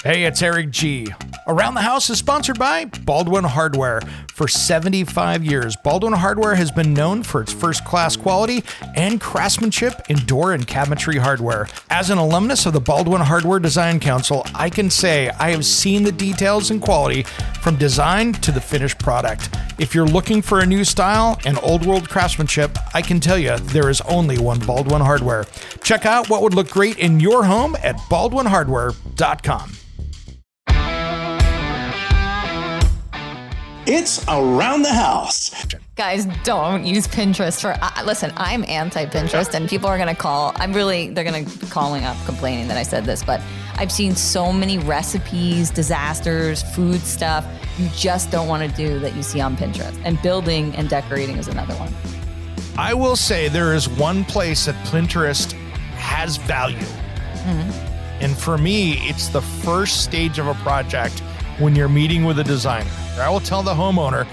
Hey, it's Eric G. Around the House is sponsored by Baldwin Hardware. For 75 years, Baldwin Hardware has been known for its first-class quality and craftsmanship in door and cabinetry hardware. As an alumnus of the Baldwin Hardware Design Council, I can say I have seen the details and quality from design to the finished product. If you're looking for a new style and old-world craftsmanship, I can tell you there is only one Baldwin Hardware. Check out what would look great in your home at baldwinhardware.com. It's Around the House. Guys, don't use Pinterest for, listen, I'm anti-Pinterest and people are going to they're going to be calling up complaining that I said this, but I've seen so many recipes, disasters, food stuff you just don't want to do that you see on Pinterest. And building and decorating is another one. I will say there is one place that Pinterest has value. Mm-hmm. And for me, it's the first stage of a project when you're meeting with a designer. I will tell the homeowner,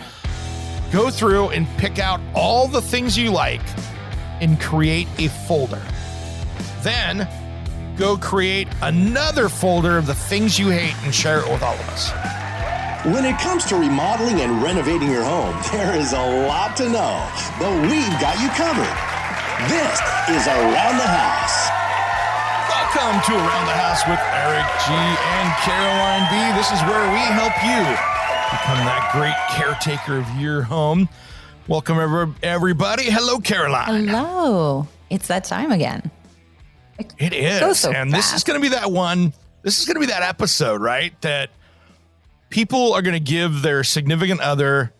go through and pick out all the things you like and create a folder. Then go create another folder of the things you hate and share it with all of us. When it comes to remodeling and renovating your home, there is a lot to know, but we've got you covered. This is Around the House. Welcome to Around the House with Eric G. and Caroline B. This is where we help you become that great caretaker of your home. Welcome, everybody. Hello, Caroline. Hello. It's that time again. It is. And fast. This is going to be that one. This is going to be that episode, right? That people are going to give their significant other,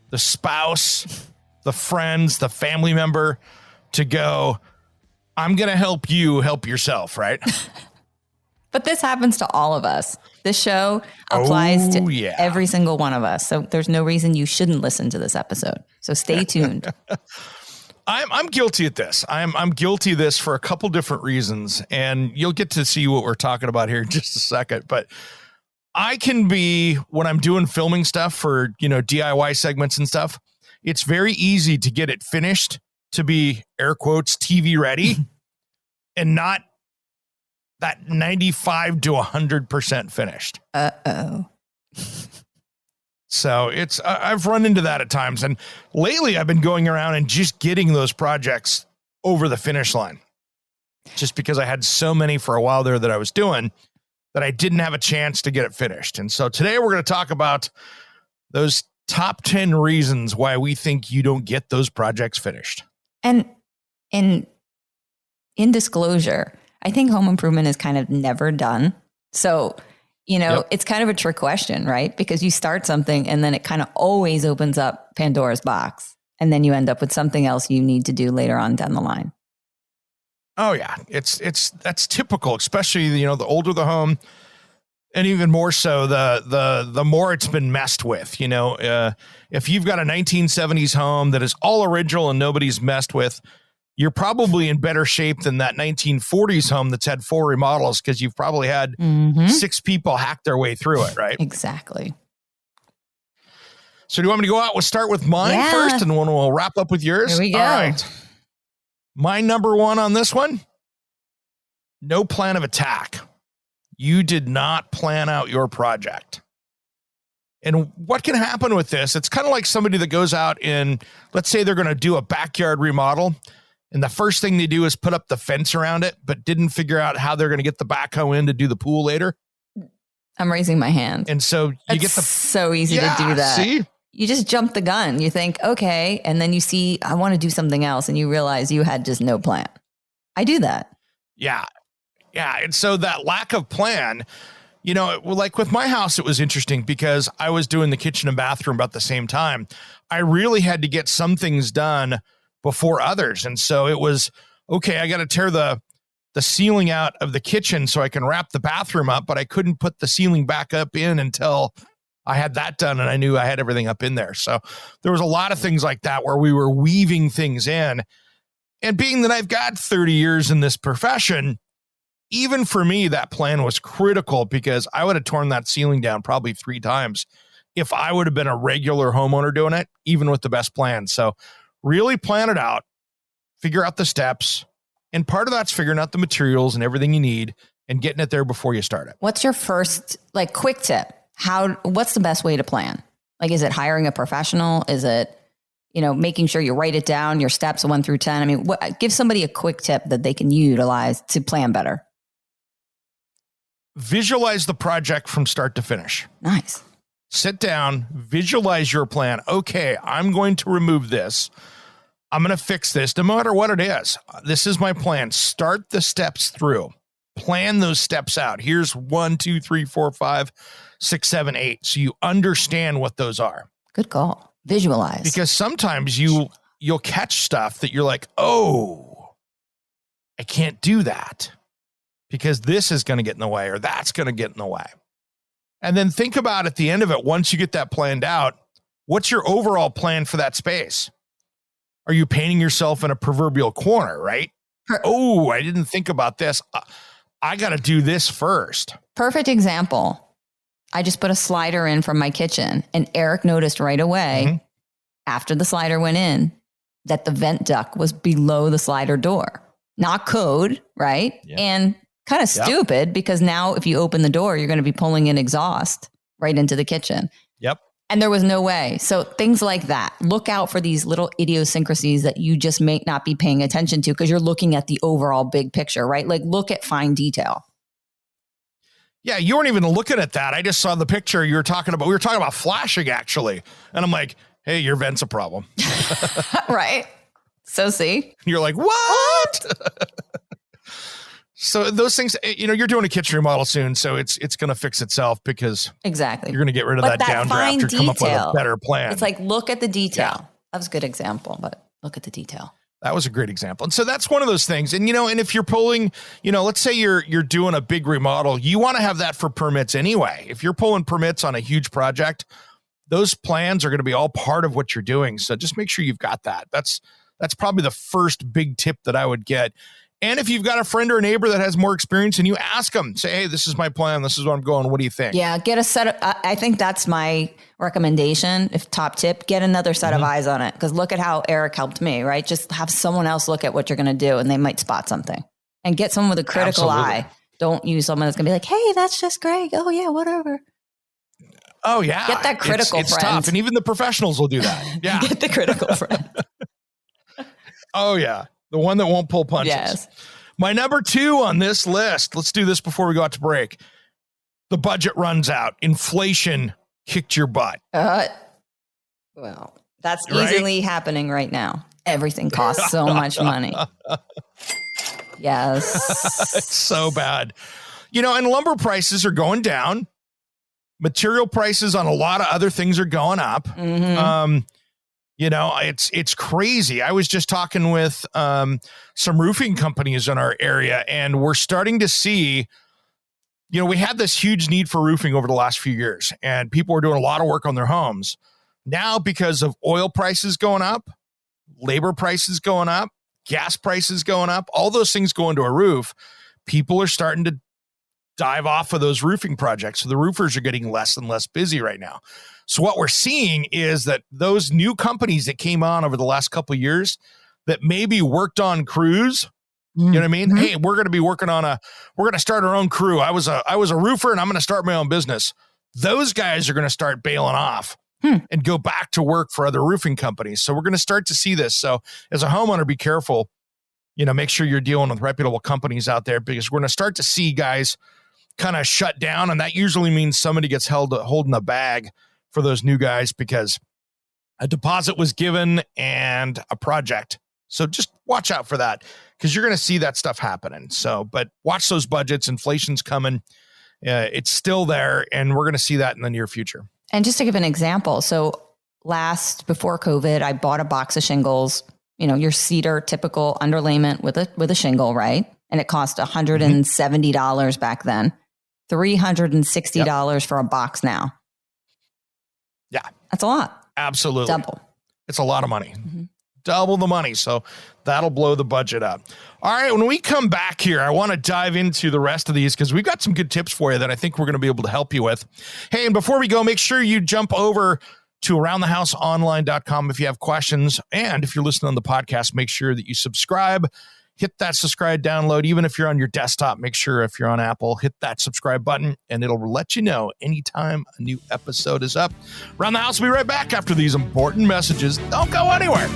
the spouse, the friends, the family member to go, I'm going to help you help yourself, right? But this happens to all of us. This show applies to every single one of us. So there's no reason you shouldn't listen to this episode. So stay tuned. I'm guilty at this. I'm guilty of this for a couple different reasons. And you'll get to see what we're talking about here in just a second. But I can be, when I'm doing filming stuff for, DIY segments and stuff, it's very easy to get it finished to be, air quotes, TV ready and not that 95 to 100% finished. Uh-oh. So I've run into that at times. And lately I've been going around and just getting those projects over the finish line. Just because I had so many for a while there that I was doing that I didn't have a chance to get it finished. And so today we're going to talk about those top 10 reasons why we think you don't get those projects finished. And in disclosure, I think home improvement is kind of never done. So, It's kind of a trick question, right? Because you start something and then it kind of always opens up Pandora's box. And then you end up with something else you need to do later on down the line. Oh yeah. That's typical, especially, the older the home and even more so the more it's been messed with, if you've got a 1970s home that is all original and nobody's messed with, you're probably in better shape than that 1940s home that's had 4 remodels because you've probably had 6 people hack their way through it, right? Exactly. So do you want me to go out? We'll start with mine first and then we'll wrap up with yours. Here we go. All right. My number one on this one, no plan of attack. You did not plan out your project. And what can happen with this? It's kind of like somebody that goes out and let's say they're going to do a backyard remodel. And the first thing they do is put up the fence around it, but didn't figure out how they're going to get the backhoe in to do the pool later. I'm raising my hand. And so you get so easy to do that. See? You just jump the gun. You think, okay. And then you see, I want to do something else. And you realize you had just no plan. I do that. Yeah. Yeah. And so that lack of plan, like with my house, it was interesting because I was doing the kitchen and bathroom about the same time. I really had to get some things done before others. And so it was, okay, I got to tear the ceiling out of the kitchen so I can wrap the bathroom up, but I couldn't put the ceiling back up in until I had that done and I knew I had everything up in there. So there was a lot of things like that where we were weaving things in. And being that I've got 30 years in this profession, even for me, that plan was critical because I would have torn that ceiling down probably 3 times if I would have been a regular homeowner doing it, even with the best plan. So really plan it out, figure out the steps. And part of that's figuring out the materials and everything you need and getting it there before you start it. What's your first, like, quick tip? What's the best way to plan? Like, is it hiring a professional? Is it, making sure you write it down, your steps 1 through 10? I mean, give somebody a quick tip that they can utilize to plan better. Visualize the project from start to finish. Nice. Sit down, visualize your plan. Okay, I'm going to remove this. I'm going to fix this no matter what it is. This is my plan. Start the steps through. Plan those steps out. Here's 1, 2, 3, 4, 5, 6, 7, 8. So you understand what those are. Good call. Visualize. Because sometimes you'll catch stuff that you're like, oh, I can't do that because this is going to get in the way or that's going to get in the way. And then think about at the end of it, once you get that planned out, what's your overall plan for that space? Are you painting yourself in a proverbial corner, right? Oh, I didn't think about this. I got to do this first. Perfect example. I just put a slider in from my kitchen, and Eric noticed right away after the slider went in that the vent duct was below the slider door. Not code, right? Yeah. And kind of stupid because now if you open the door, you're going to be pulling in exhaust right into the kitchen. Yep. And there was no way. So things like that. Look out for these little idiosyncrasies that you just may not be paying attention to because you're looking at the overall big picture, right? Like look at fine detail. Yeah, you weren't even looking at that. I just saw the picture you were talking about. We were talking about flashing actually. And I'm like, hey, your vent's a problem. Right. So see? And you're like, what? So those things, you're doing a kitchen remodel soon, so it's going to fix itself because exactly you're going to get rid of that downdraft or come up with a better plan. It's like, look at the detail. Yeah. That was a good example, but look at the detail. That was a great example. And so that's one of those things. And, and if you're pulling, let's say you're doing a big remodel, you want to have that for permits anyway. If you're pulling permits on a huge project, those plans are going to be all part of what you're doing. So just make sure you've got that. That's probably the first big tip that I would get. And if you've got a friend or a neighbor that has more experience and you ask them, say, hey, this is my plan. This is what I'm going. What do you think? Yeah. Get a set of, I think that's my recommendation. If top tip, get another set of eyes on it. Cause look at how Eric helped me, right? Just have someone else look at what you're going to do and they might spot something and get someone with a critical eye. Don't use someone that's going to be like, hey, that's just great. Oh yeah, whatever. Oh yeah. Get that critical friend. It's tough. And even the professionals will do that. Yeah. Get the critical friend. Oh yeah. The one that won't pull punches. Yes. My number 2 on this list, let's do this before we go out to break. The budget runs out. Inflation kicked your butt. Well, that's easily happening right now. Everything costs so much money. Yes. It's so bad. And lumber prices are going down. Material prices on a lot of other things are going up. Mm-hmm. It's crazy. I was just talking with some roofing companies in our area, and we're starting to see, we had this huge need for roofing over the last few years, and people were doing a lot of work on their homes. Now, because of oil prices going up, labor prices going up, gas prices going up, all those things go into a roof, people are starting to dive off of those roofing projects. So the roofers are getting less and less busy right now. So what we're seeing is that those new companies that came on over the last couple of years that maybe worked on crews, you know what I mean? Mm-hmm. Hey, we're going to be we're going to start our own crew. I was a roofer and I'm going to start my own business. Those guys are going to start bailing off and go back to work for other roofing companies. So we're going to start to see this. So as a homeowner, be careful, make sure you're dealing with reputable companies out there because we're going to start to see guys kind of shut down. And that usually means somebody gets holding a bag for those new guys because a deposit was given and a project. So just watch out for that because you're going to see that stuff happening. So, but watch those budgets. Inflation's coming. It's still there. And we're going to see that in the near future. And just to give an example. So before COVID, I bought a box of shingles, your cedar typical underlayment with a shingle, right? And it cost $170 back then, $360 for a box now. Yeah. That's a lot. Absolutely. Double. It's a lot of money. Mm-hmm. Double the money. So that'll blow the budget up. All right. When we come back here, I want to dive into the rest of these because we've got some good tips for you that I think we're going to be able to help you with. Hey, and before we go, make sure you jump over to aroundthehouseonline.com if you have questions. And if you're listening on the podcast, make sure that you subscribe, hit that subscribe download. Even if you're on your desktop, make sure if you're on Apple, hit that subscribe button and it'll let you know anytime a new episode is up. Around the House will be right back after these important messages. Don't go anywhere.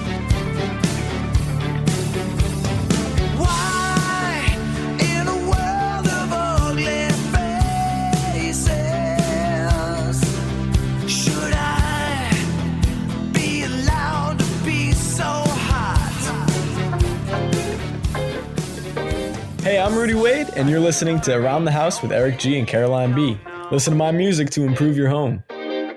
Hey, I'm Rudy Wade, and you're listening to Around the House with Eric G. and Caroline B. Listen to my music to improve your home. You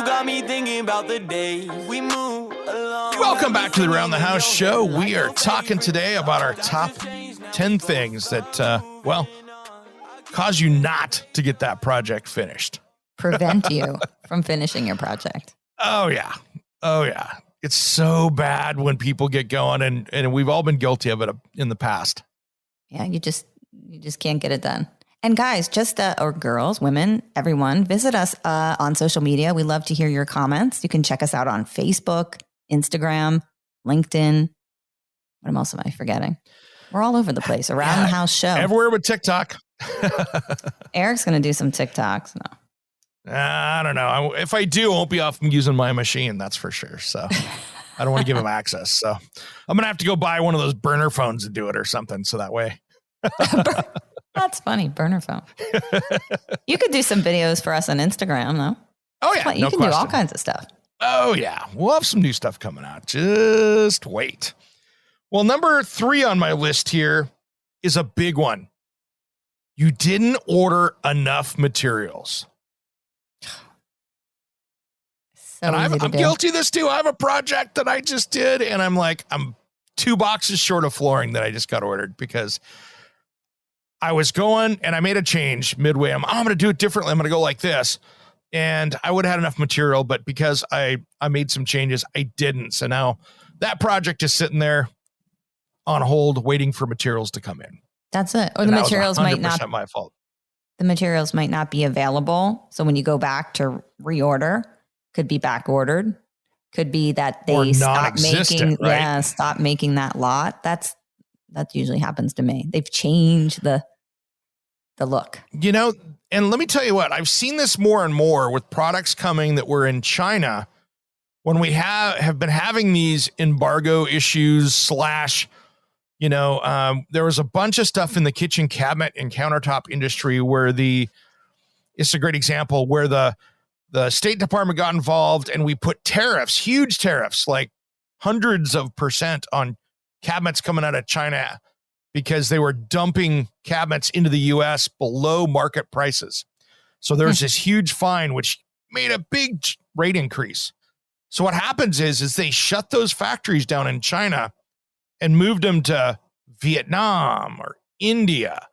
got me thinking about the day we move along. Welcome back to the Around the House show. We are talking today about our top 10 things that, cause you not to get that project finished. Prevent you from finishing your project. Oh, yeah. It's so bad when people get going, and we've all been guilty of it in the past. Yeah, you just can't get it done. And guys, or girls, women, everyone, visit us on social media. We love to hear your comments. You can check us out on Facebook, Instagram, LinkedIn. What else am I forgetting? We're all over the place. Around the House show. Everywhere but TikTok. Eric's going to do some TikToks. No. I don't know. If I do, I won't be off using my machine. That's for sure. So I don't want to give him access. So I'm going to have to go buy one of those burner phones and do it or something. So that way. That's funny. Burner phone. You could do some videos for us on Instagram, though. Oh, yeah. You can do all kinds of stuff. Oh, yeah. We'll have some new stuff coming out. Just wait. Well, number 3 on my list here is a big one. You didn't order enough materials. So and I'm guilty of this too. I have a project that I just did, and I'm 2 boxes short of flooring that I just got ordered because I was going and I made a change midway. I'm going to do it differently. I'm going to go like this. And I would have had enough material, but because I made some changes, I didn't. So now that project is sitting there on hold, waiting for materials to come in. That's it. Or the materials might not. My fault. The materials might not be available. So when you go back to reorder, could be back ordered. Could be that they stop making, right? Stop making that lot. That usually happens to me. They've changed the look. And let me tell you what, I've seen this more and more with products coming that were in China when we have been having these embargo issues / there was a bunch of stuff in the kitchen cabinet and countertop industry where it's a great example where the State Department got involved and we put tariffs, huge tariffs, like hundreds of % on cabinets coming out of China because they were dumping cabinets into the U.S. below market prices. So there's this huge fine, which made a big rate increase. So what happens is they shut those factories down in China and moved them to Vietnam or India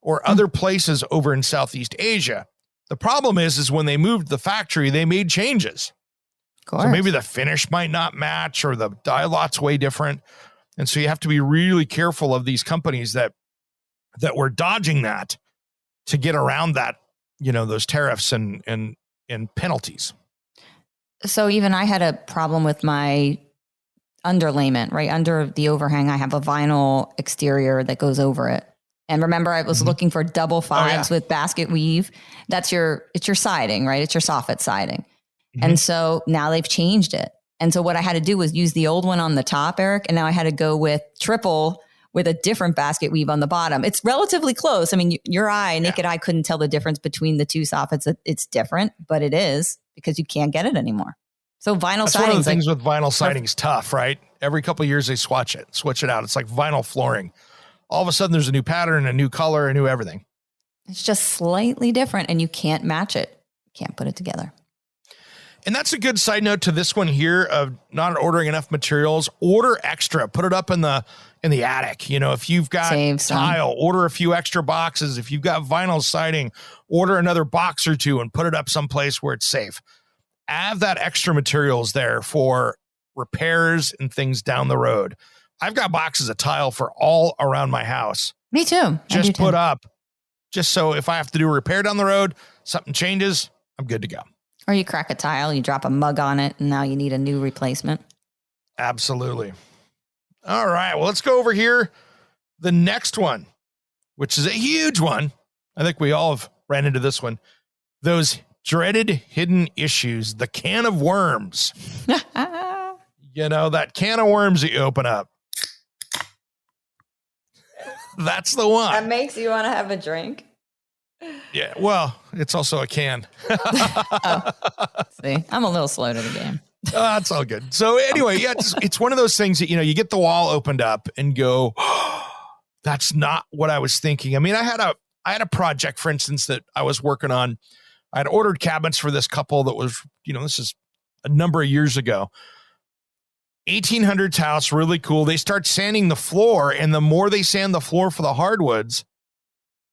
or other places over in Southeast Asia. The problem is when they moved the factory, they made changes. So maybe the finish might not match or the die lot's way different. And so you have to be really careful of these companies that were dodging that to get around that, those tariffs and penalties. So even I had a problem with my underlayment, right? Under the overhang, I have a vinyl exterior that goes over it. And remember, I was looking for double fives with basket weave. It's your siding, right? It's your soffit siding. And so now they've changed it. And so what I had to do was use the old one on the top, Eric. And now I had to go with triple with a different basket weave on the bottom. It's relatively close. I mean, naked eye couldn't tell the difference between the two soffits. It's different, but it is because you can't get it anymore. So vinyl siding. That's one of the things with vinyl siding is tough, right? Every couple of years they switch it out. It's like vinyl flooring. All of a sudden there's a new pattern, a new color, a new everything. It's just slightly different and you can't match it. Can't put it together. And that's a good side note to this one here of not ordering enough materials. Order extra, put it up in the attic. If you've got tile, order a few extra boxes. If you've got vinyl siding, order another box or two and put it up someplace where it's safe. Have that extra materials there for repairs and things down the road. I've got boxes of tile for all around my house. Me too. Just put up, just so if I have to do a repair down the road, something changes, I'm good to go. Or you crack a tile, you drop a mug on it, and now you need a new replacement. Absolutely. All right. Well, let's go over here. The next one, which is a huge one. I think we all have ran into this one. Those dreaded hidden issues, the can of worms. That can of worms that you open up. That's the one. That makes you want to have a drink. Yeah. Well, it's also a can. See, I'm a little slow to the game. That's all good. So anyway, yeah, it's one of those things that, you get the wall opened up and go, that's not what I was thinking. I mean, I had a project, for instance, that I was working on. I had ordered cabinets for this couple that was, this is a number of years ago. 1800s house, really cool. They start sanding the floor, and the more they sand the floor for the hardwoods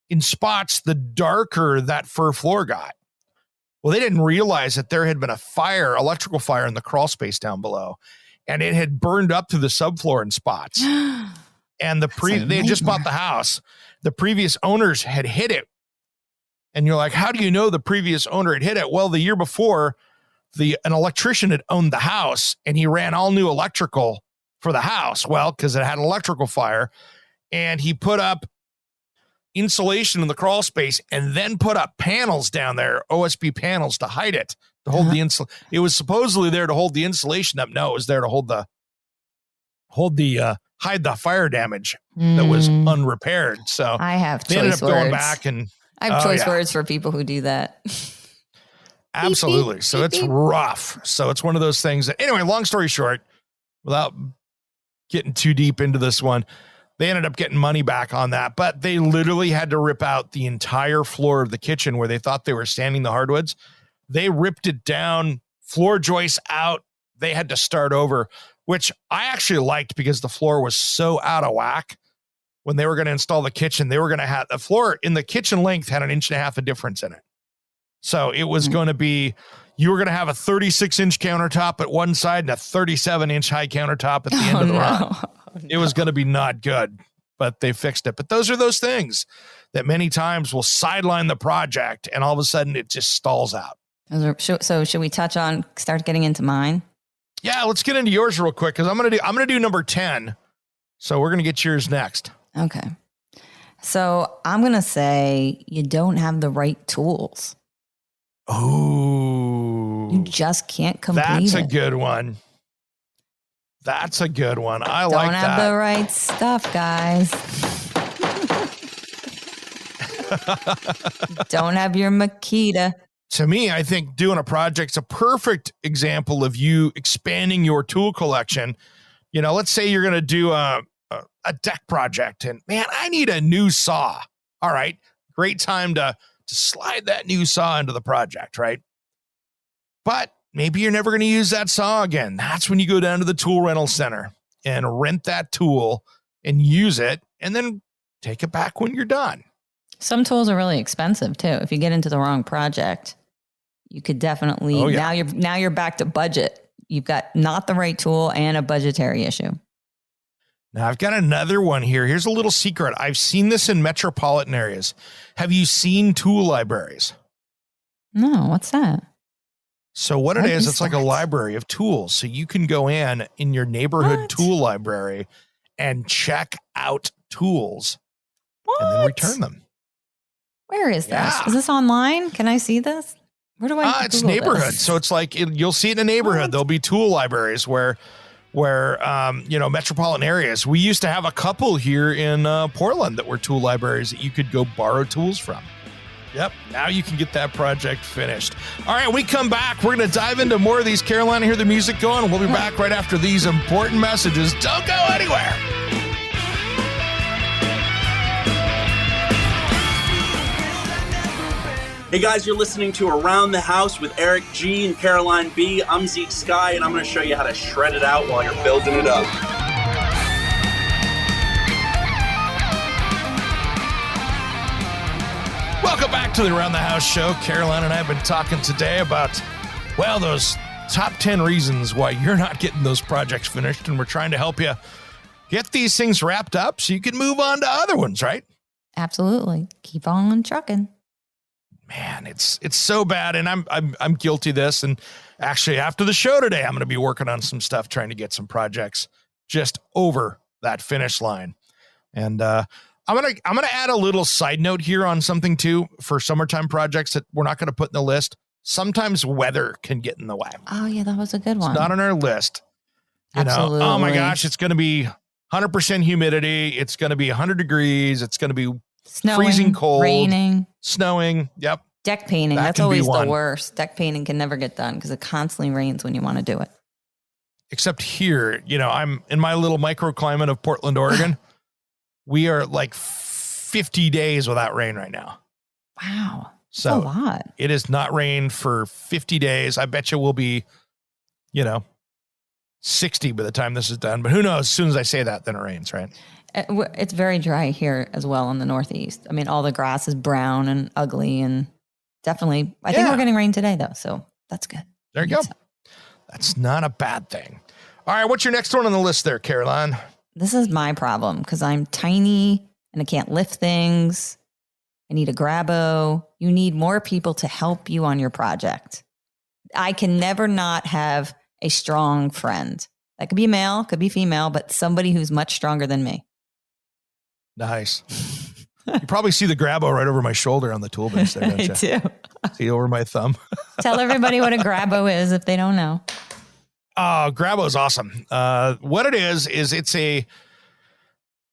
in spots, the darker that fir floor got. Well, they didn't realize that there had been a electrical fire in the crawl space down below, and it had burned up to the subfloor in spots. And they had just bought the house. The previous owners had hit it. And you're like, how do you know the previous owner had hit it? Well, the year before, an electrician had owned the house, and he ran all new electrical for the house. Well, because it had an electrical fire, and he put up insulation in the crawl space and then put up panels down there, OSB panels, to hide it, to hold the insulation. It was supposedly there to hold the insulation up. No, it was there to hide the fire damage that was unrepaired. So I have they choice ended up words. going back and I have choice words for people who do that. Absolutely. Beep, beep, So beep, it's beep. rough. So it's one of those things that, anyway, long story short, without getting too deep into this one, they ended up getting money back on that, but they literally had to rip out the entire floor of the kitchen where they thought they were sanding the hardwoods. They ripped it down, floor joists out. They had to start over, which I actually liked because the floor was so out of whack. When they were going to install the kitchen, they were going to have the floor in the kitchen length had 1.5 inches of difference in it. So it was going to be, you were going to have a 36-inch countertop at one side and a 37-inch high countertop at the end of the run. It was going to be not good, but they fixed it. But those are those things that many times will sideline the project, and all of a sudden it just stalls out. So should we start getting into mine? Yeah, let's get into yours real quick, because I'm gonna do number 10. So we're gonna get yours next. Okay. So I'm gonna say you don't have the right tools. Oh, You just can't complete that's a it. good one. That's a good one. I Don't like have that. the right stuff, guys. Don't have your Makita. To me, I think doing a project's a perfect example of you expanding your tool collection. Let's say you're going to do a deck project, and man, I need a new saw. All right, great time to slide that new saw into the project, right? But maybe you're never going to use that saw again. That's when you go down to the tool rental center and rent that tool and use it, and then take it back when you're done. Some tools are really expensive too. If you get into the wrong project, you could definitely now you're back to budget. You've got not the right tool and a budgetary issue. Now, I've got another one here. Here's a little secret. I've seen this in metropolitan areas. Have you seen tool libraries? No, what's that? So what it is, it's like a library of tools. So you can go in your neighborhood tool library and check out tools and then return them. Where is this? Yeah. Is this online? Can I see this? Where do I? It's Google neighborhood. this? So it's like you'll see it in a neighborhood. What? There'll be tool libraries where metropolitan areas. We used to have a couple here in Portland that were tool libraries that you could go borrow tools from. Yep. Now you can get that project finished. All right. When we come back, we're going to dive into more of these. Carolina, hear the music going. We'll be back right after these important messages. Don't go anywhere. Hey guys, you're listening to Around the House with Eric G and Caroline B. I'm Zeke Sky, and I'm going to show you how to shred it out while you're building it up. Welcome back to the Around the House show. Caroline and I have been talking today about, those top 10 reasons why you're not getting those projects finished, and we're trying to help you get these things wrapped up so you can move on to other ones, right? Absolutely. Keep on trucking. Man, it's so bad, and I'm guilty of this. And actually, after the show today, I'm going to be working on some stuff, trying to get some projects just over that finish line. And I'm gonna add a little side note here on something too for summertime projects that we're not gonna put in the list. Sometimes weather can get in the way. Oh yeah, that was a good one. It's not on our list. You Absolutely. know, oh my gosh, it's gonna be 100% humidity. It's gonna be 100 degrees. It's gonna be Snowing, freezing cold, raining, snowing. Yep. deck painting. That That's can be always the one. worst. Deck painting can never get done because it constantly rains when you want to do it. Except here, you know, I'm in my little microclimate of Portland, Oregon. We are like 50 days without rain right now. Wow. So That's a lot. it has not rained for 50 days. I bet you we'll be, you know, 60 by the time this is done. But who knows? As soon as I say that, then it rains, right? It's very dry here as well in the Northeast. I mean, all the grass is brown and ugly, and definitely, I think we're getting rain today though. So that's good. There you go. That's not a bad thing. All right. What's your next one on the list there, Caroline? This is my problem because I'm tiny and I can't lift things. I need a grabbo. You need more people to help you on your project. I can never not have a strong friend. That could be male, could be female, but somebody who's much stronger than me. Nice. You probably see the grabbo right over my shoulder on the tool bench there, don't I you? do. See over my thumb. Tell everybody what a grabbo is if they don't know. Grabbo is awesome. What it is it's a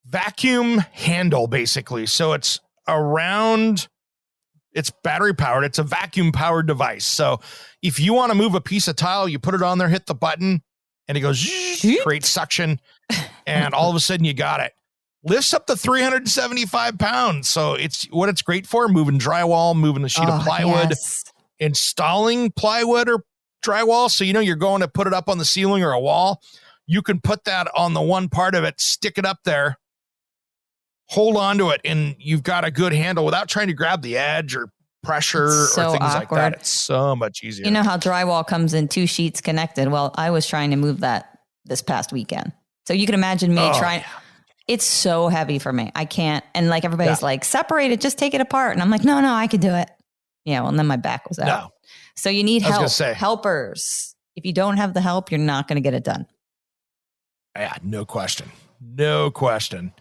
vacuum handle, basically. So it's battery powered. It's a vacuum powered device. So if you want to move a piece of tile, you put it on there, hit the button, and it goes, creates suction, and all of a sudden you got it. Lifts up to 375 pounds. So it's what it's great for: moving drywall, moving a sheet of plywood, installing plywood or drywall. So, you know, you're going to put it up on the ceiling or a wall. You can put that on the one part of it, stick it up there, hold on to it, and you've got a good handle without trying to grab the edge or pressure or things like that. It's so much easier. You know how drywall comes in 2 sheets connected? Well, I was trying to move that this past weekend. So you can imagine me trying. It's so heavy for me. I can't. And like everybody's like, separate it, just take it apart. And I'm like, no, I can do it. Yeah. Well, and then my back was out. No. So you need help. Say, helpers. If you don't have the help, you're not going to get it done. Yeah, no question. No question.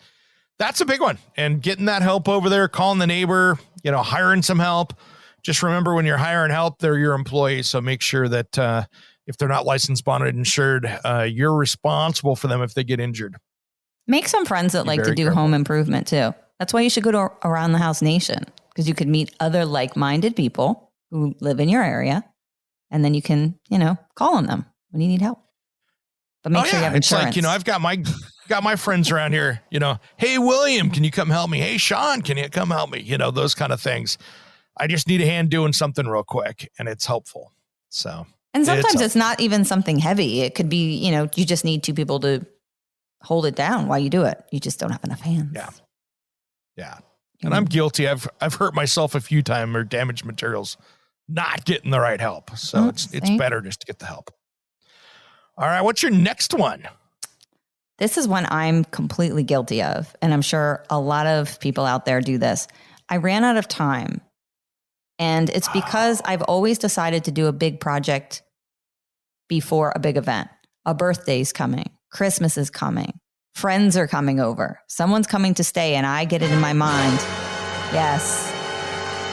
That's a big one. And getting that help over there, calling the neighbor, you know, hiring some help. Just remember, when you're hiring help, they're your employees. So make sure that if they're not licensed, bonded, insured, you're responsible for them if they get injured. Make some friends that like to do home improvement too. That's why you should go to Around the House Nation, because you could meet other like-minded people who live in your area, and then you can, you know, call on them when you need help. But make sure you have insurance. It's like, you know, I've got my friends around here, you know, hey, William, can you come help me? Hey, Sean, can you come help me? You know, those kind of things. I just need a hand doing something real quick, and it's helpful. So, and sometimes it's not even something heavy. It could be, you know, you just need 2 people to hold it down while you do it. You just don't have enough hands. Yeah. And I'm guilty. I've hurt myself a few times or damaged materials, not getting the right help. So it's better just to get the help. All right. What's your next one? This is one I'm completely guilty of. And I'm sure a lot of people out there do this. I ran out of time. And it's because I've always decided to do a big project before a big event. A birthday's coming. Christmas is coming. Friends are coming over. Someone's coming to stay, and I get it in my mind, yes,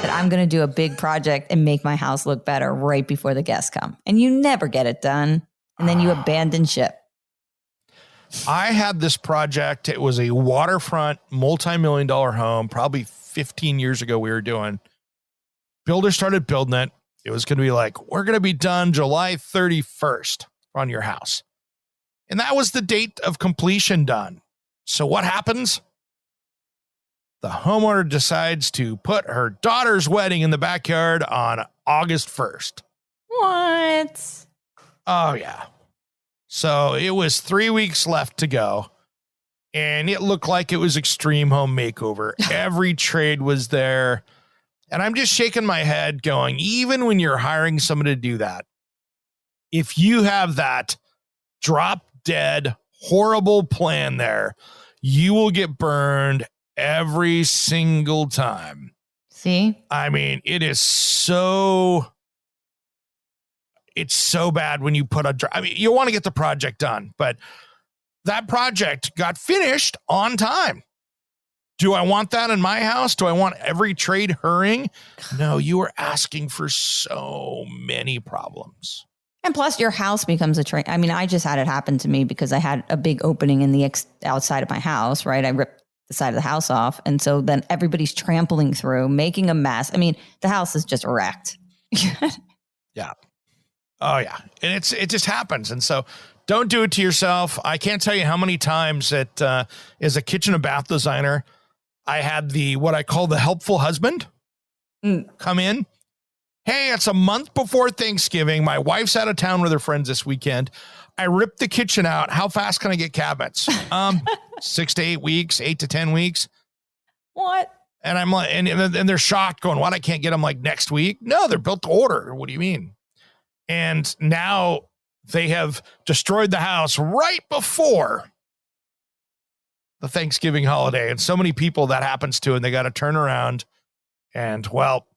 that I'm going to do a big project and make my house look better right before the guests come. And you never get it done. And then you abandon ship. I had this project. It was a waterfront, multi-million-dollar home, probably 15 years ago we were doing. Builder started building it. It was going to be like, we're going to be done July 31st on your house. And that was the date of completion done. So what happens? The homeowner decides to put her daughter's wedding in the backyard on August 1st. What? Oh, yeah. So it was 3 weeks left to go. And it looked like it was extreme home makeover. Every trade was there. And I'm just shaking my head going, even when you're hiring someone to do that, if you have that drop dead, horrible plan there, you will get burned every single time. See? I mean, it's so bad when you put you want to get the project done, but that project got finished on time. Do I want that in my house? Do I want every trade hurrying? No, you are asking for so many problems. And plus, your house becomes a train. I mean, I just had it happen to me because I had a big opening in the outside of my house, right? I ripped the side of the house off. And so then everybody's trampling through, making a mess. I mean, the house is just wrecked. Yeah. Oh, yeah. And it just happens. And so don't do it to yourself. I can't tell you how many times that as a kitchen and bath designer, I had what I call the helpful husband come in. Hey, it's a month before Thanksgiving. My wife's out of town with her friends this weekend. I ripped the kitchen out. How fast can I get cabinets? 6 to 8 weeks, 8 to 10 weeks. What? And I'm like, and they're shocked going, what? I can't get them like next week. No, they're built to order. What do you mean? And now they have destroyed the house right before the Thanksgiving holiday. And so many people that happens to, and they got to turn around and, well,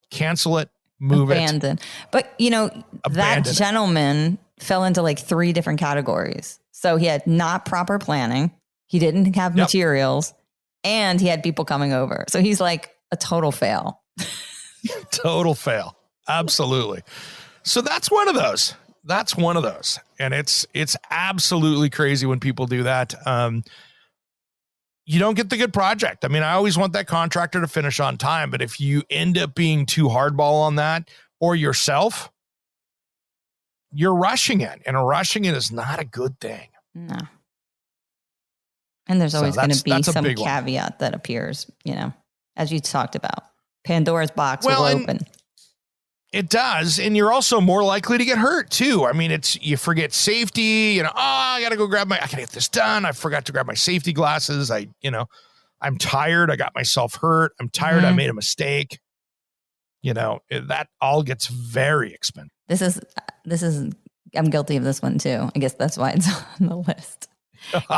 cancel it, move Abandon. But, you know, that gentleman fell into like 3 different categories. So he had not proper planning. He didn't have materials, and he had people coming over. So he's like a total fail. Total fail. Absolutely. So that's one of those. And it's absolutely crazy when people do that. You don't get the good project. I mean, I always want that contractor to finish on time, but if you end up being too hardball on that or yourself, you're rushing it, and rushing it is not a good thing. No. And there's always going to be some caveat that appears, you know, as you talked about. Pandora's box will open. It does. And you're also more likely to get hurt too. I mean, you forget safety, I got to go I got to get this done. I forgot to grab my safety glasses. I'm tired. I got myself hurt. I'm tired. I made a mistake. That all gets very expensive. This is, I'm guilty of this one too. I guess that's why it's on the list.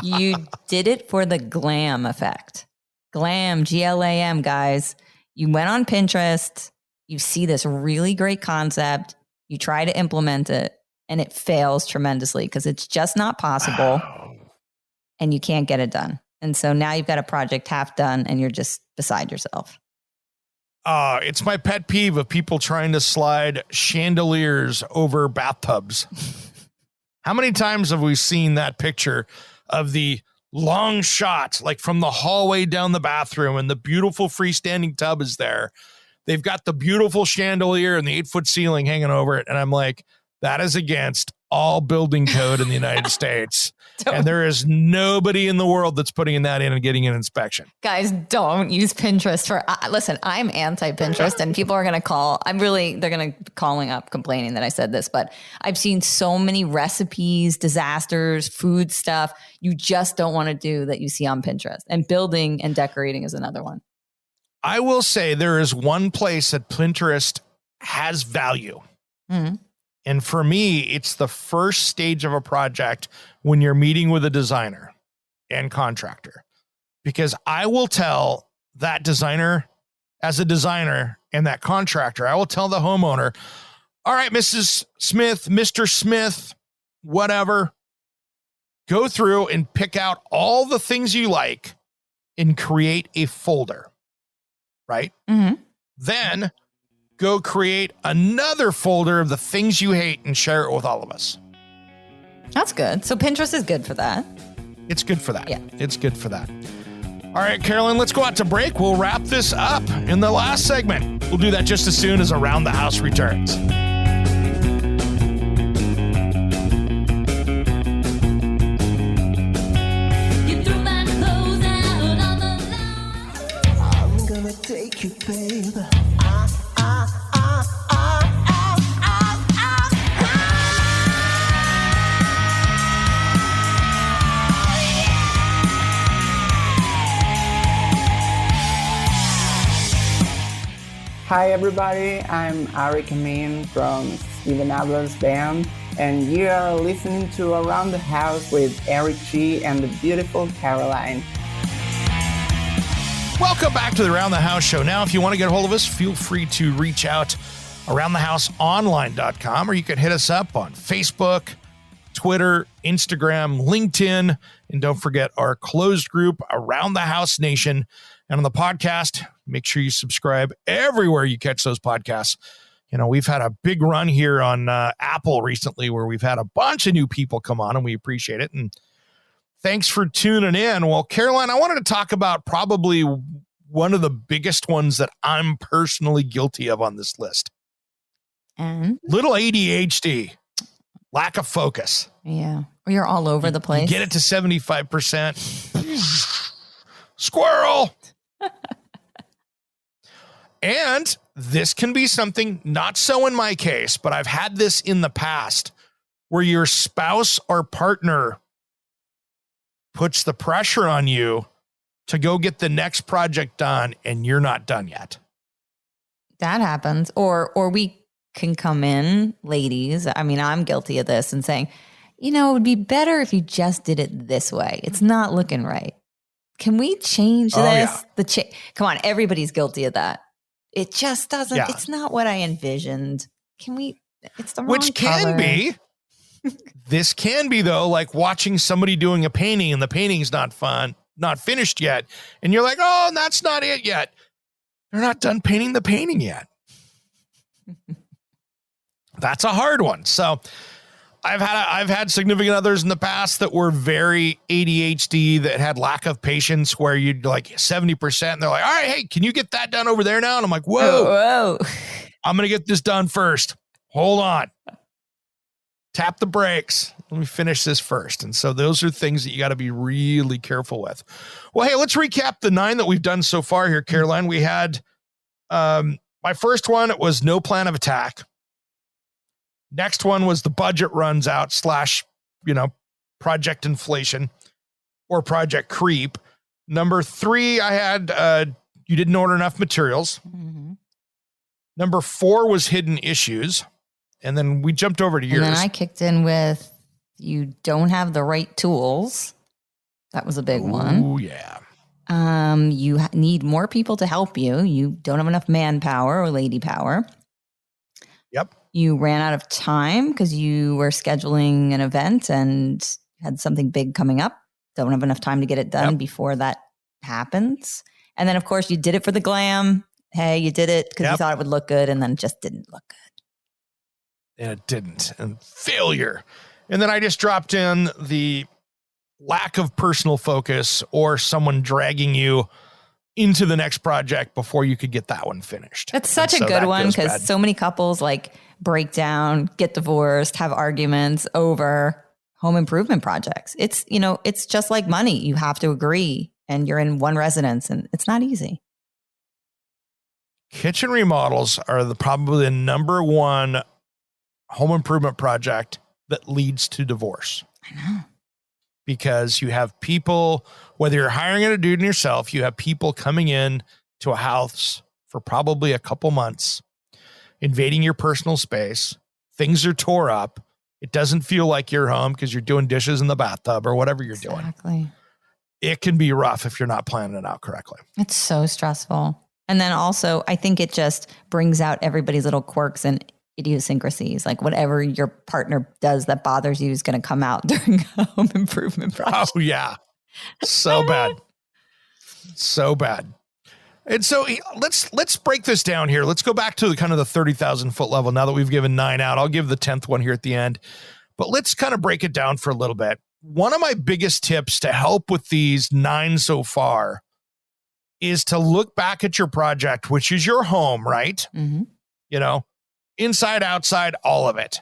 You did it for the glam effect. Glam, GLAM, guys. You went on Pinterest. You see this really great concept. You try to implement it, and it fails tremendously because it's just not possible, and you can't get it done. And so now you've got a project half done, and you're just beside yourself. It's my pet peeve of people trying to slide chandeliers over bathtubs. How many times have we seen that picture of the long shot, like from the hallway down the bathroom, and the beautiful freestanding tub is there? They've got the beautiful chandelier and the 8-foot ceiling hanging over it. And I'm like, that is against all building code in the United States. And there is nobody in the world that's putting that in and getting an inspection. Guys, don't use Pinterest for, listen, I'm anti-Pinterest, and people are going to call. They're going to be calling up complaining that I said this, but I've seen so many recipes, disasters, food stuff you just don't want to do that you see on Pinterest. And building and decorating is another one. I will say there is one place that Pinterest has value. Mm-hmm. And for me, it's the first stage of a project when you're meeting with a designer and contractor, because I will tell that designer, as a designer, and that contractor, I will tell the homeowner, all right, Mrs. Smith, Mr. Smith, whatever, go through and pick out all the things you like and create a folder. Right? Mm-hmm. Then go create another folder of the things you hate and share it with all of us. That's good. So Pinterest is good for that. It's good for that. Yeah. It's good for that. All right, Carolyn, let's go out to break. We'll wrap this up in the last segment. We'll do that just as soon as Around the House returns. Take you, baby. Hi everybody, I'm Arik Amin from Steven Adler's band, and you are listening to Around the House with Eric G and the beautiful Caroline. Welcome back to the Around the House show. Now, if you want to get a hold of us, feel free to reach out aroundthehouseonline.com, or you can hit us up on Facebook, Twitter, Instagram, LinkedIn, and don't forget our closed group, Around the House Nation. And on the podcast, make sure you subscribe everywhere you catch those podcasts. You know, we've had a big run here on Apple recently where we've had a bunch of new people come on, and we appreciate it. And thanks for tuning in. Well, Caroline, I wanted to talk about probably one of the biggest ones that I'm personally guilty of on this list. And little ADHD, lack of focus. yeah, you're all over the place. You get it to 75%. Squirrel. And this can be something, not so in my case, but I've had this in the past where your spouse or partner puts the pressure on you to go get the next project done and you're not done yet. That happens. Or we can come in, ladies. I mean, I'm guilty of this and saying, you know, it would be better if you just did it this way. It's not looking right. Can we change this? Yeah. Come on, everybody's guilty of that. It just doesn't, Yeah. It's not what I envisioned. Can we, it's the wrong Which can color. be. This can be, though, like watching somebody doing a painting and the painting's not fun, not finished yet. And you're like, oh, that's not it yet. They're not done painting the painting yet. That's a hard one. So I've had significant others in the past that were very ADHD, that had lack of patience, where you'd like 70%. And they're like, all right, hey, can you get that done over there now? And I'm like, whoa. I'm going to get this done first. Hold on. Tap the brakes. Let me finish this first. And so those are things that you got to be really careful with. Well, hey, let's recap the 9 that we've done so far here, Caroline. We had my first one. It was no plan of attack. Next one was the budget runs out / project inflation or project creep. Number 3, I had you didn't order enough materials. Mm-hmm. Number 4 was hidden issues. And then we jumped over to yours. And then I kicked in with you don't have the right tools. That was a big one. Oh, yeah. You need more people to help you. You don't have enough manpower or lady power. Yep. You ran out of time because you were scheduling an event and had something big coming up. Don't have enough time to get it done before that happens. And then, of course, you did it for the glam. Hey, you did it because you thought it would look good, and then it just didn't look good. And it didn't. And failure. And then I just dropped in the lack of personal focus or someone dragging you into the next project before you could get that one finished. That's such a good one because so many couples break down, get divorced, have arguments over home improvement projects. It's, it's just like money. You have to agree and you're in one residence and it's not easy. Kitchen remodels are probably the number one home improvement project that leads to divorce. I know. Because you have people, whether you're hiring a dude yourself, you have people coming in to a house for probably a couple months, invading your personal space. Things are tore up. It doesn't feel like you're home because you're doing dishes in the bathtub or whatever you're doing. Exactly. It can be rough if you're not planning it out correctly. It's so stressful. And then also, I think it just brings out everybody's little quirks and idiosyncrasies. Like whatever your partner does that bothers you is going to come out during a home improvement project. Oh, yeah. So bad. So bad. And so let's break this down here. Let's go back to kind of the 30,000 foot level. Now that we've given 9 out, I'll give the 10th one here at the end, but let's kind of break it down for a little bit. One of my biggest tips to help with these 9 so far is to look back at your project, which is your home, right? Mm-hmm. Inside, outside, all of it.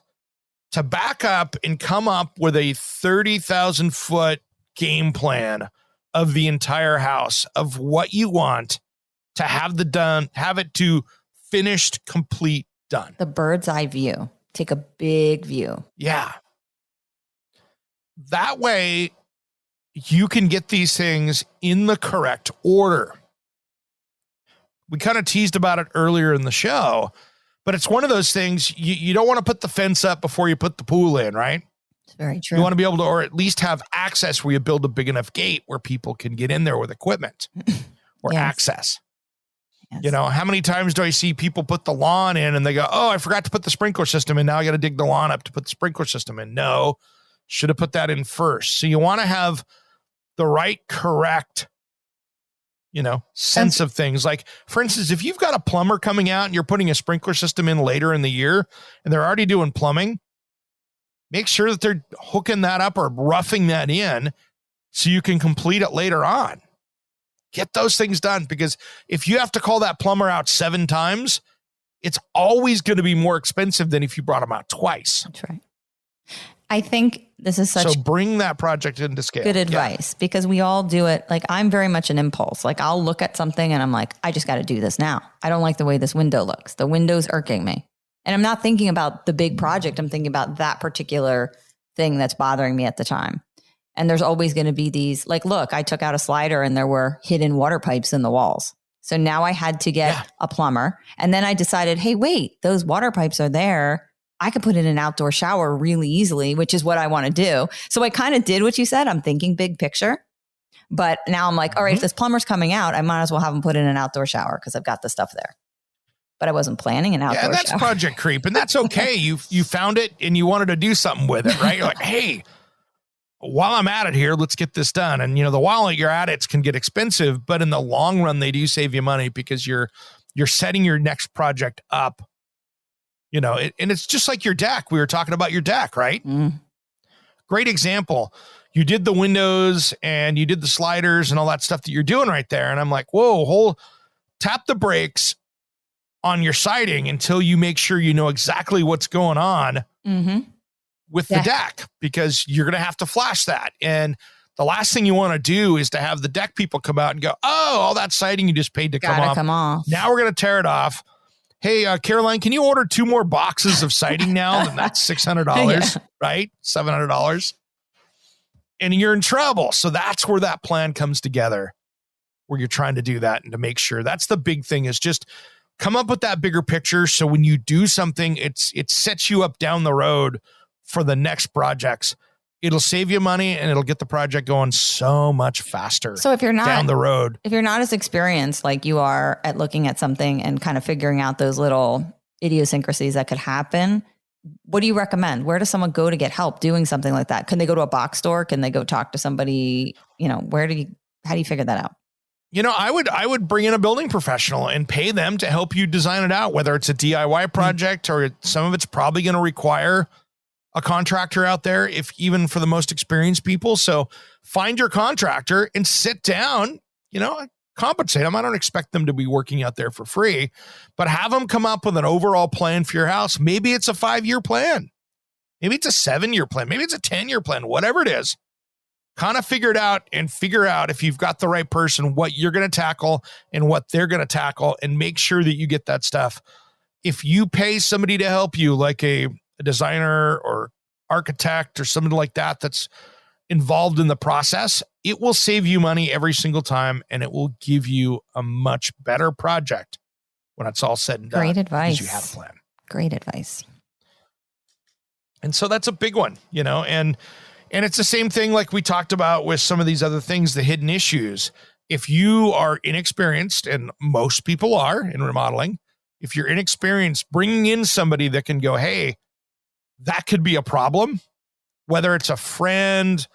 To back up and come up with a 30,000 foot game plan of the entire house of what you want to have it to finished, complete, done. The bird's eye view. Take a big view. Yeah. That way you can get these things in the correct order. We kind of teased about it earlier in the show, but it's one of those things you don't want to put the fence up before you put the pool in, right? It's very true. You want to be able to, or at least have access where you build a big enough gate where people can get in there with equipment or access. Yes. How many times do I see people put the lawn in and they go, oh, I forgot to put the sprinkler system in. Now I got to dig the lawn up to put the sprinkler system in. No, Should have put that in first. So you want to have the right, correct, sense of things. Like, for instance, if you've got a plumber coming out and you're putting a sprinkler system in later in the year and they're already doing plumbing, make sure that they're hooking that up or roughing that in so you can complete it later on. Get those things done, because if you have to call that plumber out 7 times, it's always going to be more expensive than if you brought them out twice. That's right. I think this is such so bring that project into scale. Good advice, because we all do it. Like, I'm very much an impulse. Like, I'll look at something and I'm like, I just got to do this now. I don't like the way this window looks. The window's irking me. And I'm not thinking about the big project. I'm thinking about that particular thing that's bothering me at the time. And there's always going to be these, like, look, I took out a slider and there were hidden water pipes in the walls. So now I had to get a plumber. And then I decided, hey, wait, those water pipes are there. I could put in an outdoor shower really easily, which is what I want to do. So I kind of did what you said. I'm thinking big picture. But now I'm like, all right, if this plumber's coming out, I might as well have him put in an outdoor shower because I've got the stuff there. But I wasn't planning an outdoor shower. Yeah, that's project creep. And that's okay. You found it and you wanted to do something with it, right? You're like, hey, while I'm at it here, let's get this done. And, the while you're at it can get expensive, but in the long run, they do save you money because you're setting your next project up. And it's just like your deck. We were talking about your deck, right? Great example. You did the windows and you did the sliders and all that stuff that you're doing right there. And I'm like, whoa, tap the brakes on your siding until you make sure you know exactly what's going on with the deck, because you're going to have to flash that. And the last thing you want to do is to have the deck people come out and go, oh, all that siding you just paid to come off. Now we're going to tear it off. Hey, Caroline, can you order 2 more boxes of siding now? Then that's $600, right? $700. And you're in trouble. So that's where that plan comes together, where you're trying to do that and to make sure. That's the big thing, is just come up with that bigger picture. So when you do something, it sets you up down the road for the next projects. It'll save you money and it'll get the project going so much faster. So if you're not down the road, if you're not as experienced like you are at looking at something and kind of figuring out those little idiosyncrasies that could happen, what do you recommend? Where does someone go to get help doing something like that? Can they go to a box store? Can they go talk to somebody? How do you figure that out? I would bring in a building professional and pay them to help you design it out, whether it's a DIY project or some of it's probably going to require a contractor out there, if even for the most experienced people. So find your contractor and sit down, compensate them. I don't expect them to be working out there for free, but have them come up with an overall plan for your house. Maybe it's a 5-year plan. Maybe it's a 7-year plan. Maybe it's a 10-year plan, whatever it is. Kind of figure it out and figure out, if you've got the right person, what you're going to tackle and what they're going to tackle, and make sure that you get that stuff. If you pay somebody to help you, like a designer or architect or somebody like that that's involved in the process, it will save you money every single time, and it will give you a much better project when it's all said and done. Great advice. You have a plan. Great advice. And so that's a big one, and it's the same thing like we talked about with some of these other things, the hidden issues. If you are inexperienced, and most people are in remodeling, if you're inexperienced, bringing in somebody that can go, hey, that could be a problem, whether it's a friend,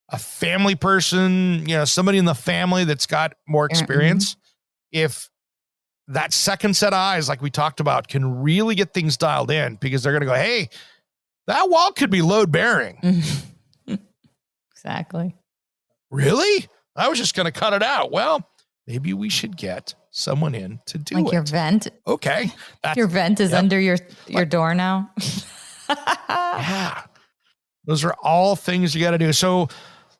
a family person, somebody in the family that's got more experience. If that second set of eyes, like we talked about, can really get things dialed in, because they're going to go, hey, that wall could be load bearing. Exactly. Really? I was just going to cut it out. Well, maybe we should get someone in to do it. Like your vent. Okay. Your vent is under your door now. Yeah. Those are all things you got to do. So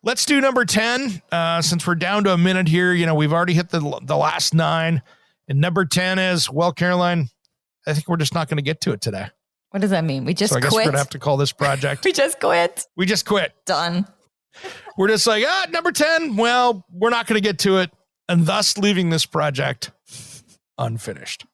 let's do number 10. Since we're down to a minute here, we've already hit the last 9. And number 10 is, well, Caroline, I think we're just not going to get to it today. What does that mean? We just quit? I guess we're going to have to call this project. We just quit. Done. We're just like, number 10. Well, we're not going to get to it, and thus leaving this project unfinished.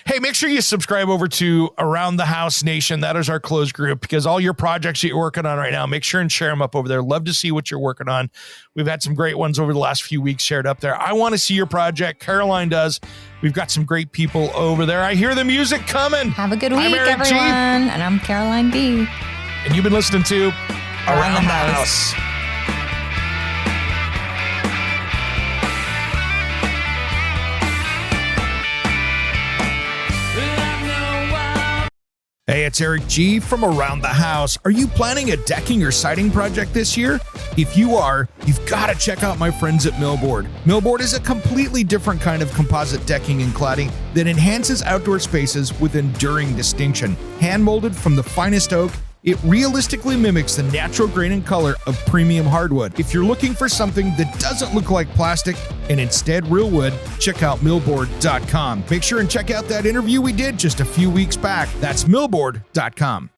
Hey, make sure you subscribe over to Around the House Nation. That is our closed group, because all your projects that you're working on right now, make sure and share them up over there. Love to see what you're working on. We've had some great ones over the last few weeks shared up there. I want to see your project. Caroline does. We've got some great people over there. I hear the music coming. Have a good week, everyone. And I'm Caroline B. And you've been listening to Around the House. Hey, it's Eric G from Around the House. Are you planning a decking or siding project this year? If you are, you've got to check out my friends at Millboard. Millboard is a completely different kind of composite decking and cladding that enhances outdoor spaces with enduring distinction. Hand molded from the finest oak, it realistically mimics the natural grain and color of premium hardwood. If you're looking for something that doesn't look like plastic and instead real wood, check out millboard.com. Make sure and check out that interview we did just a few weeks back. That's millboard.com.